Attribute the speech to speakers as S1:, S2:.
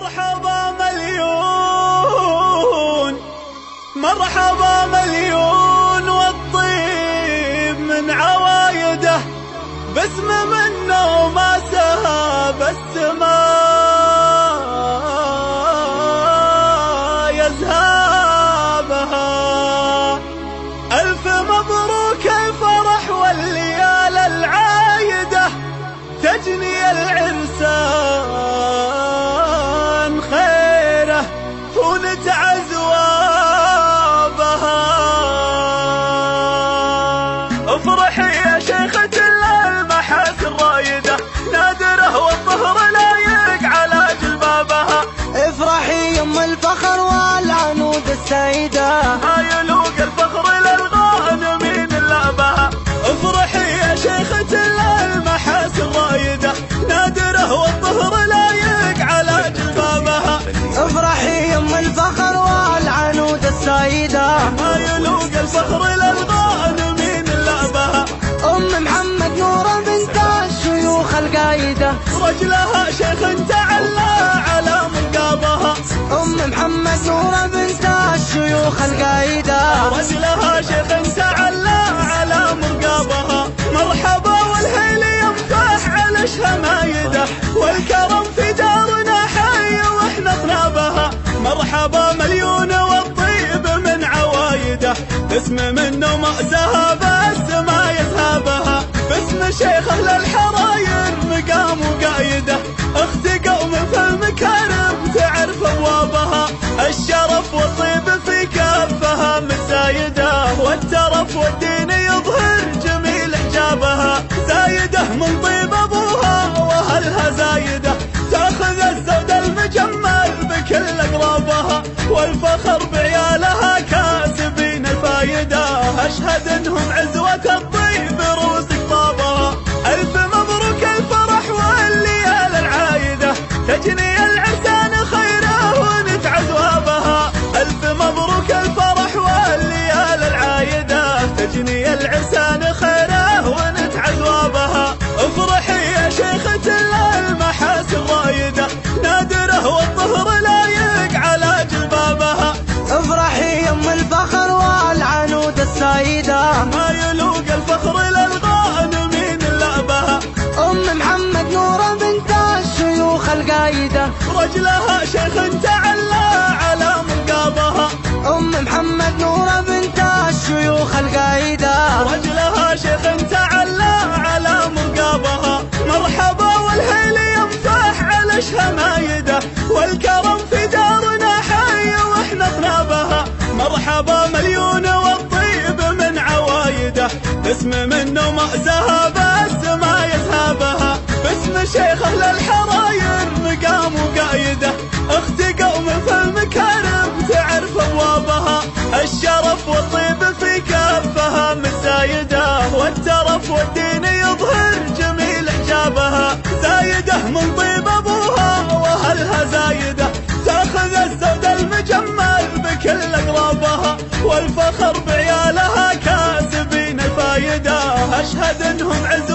S1: مرحبا مليون مرحبا مليون والطيب من عوايده، باسم منه ما سهى السماء يذهبها. ألف مبروك الفرح والليال العايدة، تجني العرسان خيره ونتعز وابها. افرحي يا شيخة المحاسن رايدة، نادره والظهر لايق على جلبابها.
S2: افرحي يم الفخر والعنود السيدة،
S1: ما يلوق الفخر للغانمين لعبها. افرحي يا شيخة المحاسن رايدة، نادره والظهر لايق على جلبابها.
S2: افرحي يم الفخر والعنود السيدة،
S1: ما يلوق الفخر للغانمين لعبها.
S2: ام محمد نورة بنت الشيوخ القايدة،
S1: رجلها شيخ تعلى على منقابها.
S2: ام محمد نورة بنت الشيوخ القايدة،
S1: رجلها شيخ تعلى على منقابها. مرحبا والهيل يمدح على شمايده، والكرم في دارنا حي واحنا طنابها. مرحبا مليون والطيب من عوايده، باسم منه ما ذهب السما يذهبها. باسم شيخ اهل الحراير مقام وقايده، اخت قوم في المكارم تعرف ابوابها. الشرف والطيب في كفها متزايده، والترف والدين يظهر جميل حجابها. زايده من طيب ابوها واهلها زايده، تاخذ الزود المجمل بكل اقرابها. والفخر بعيالها كاسبين الفايده، اشهد انهم عزوه الطيب روس خطابها. الف مبروك الفرح والليال العايده، تجني العرسان خيره ونتعز وابها. الف مبروك الفرح والليال العايده، تجني العرسان خيره ونتعز وابها. افرحي يا شيخة المحاسن رايده، نادره والظهر لايق على جلبابها.
S2: افرحي يم الفخر والعنود السيدة،
S1: ما يلوق الفخر للغانمين لعبها.
S2: ام محمد نورة بنت الشيوخ القايدة،
S1: رجلها شيخ تعلى على منقابها.
S2: ام محمد نورة بنت الشيوخ القايدة،
S1: رجلها شيخ تعلى على منقابها. مرحبا والهيل يمدح على شمايده، والكرم في دارنا حي واحنا طنابها. مرحبا مليون والطيب من عوايده، باسم منه ما ذهب السما يذهبها. باسم شيخ اهل الحراير مقام وقايده، اخت قوم في المكارم تعرف ابوابها. الشرف والطيب في كفها متزايده، والترف والدين يظهر جميل حجابها. زايده من طيب ابوها واهلها زايده، تاخذ الزود المجمل بكل اقرابها. والفخر بعيالها كاسبين الفايده، اشهد انهم عز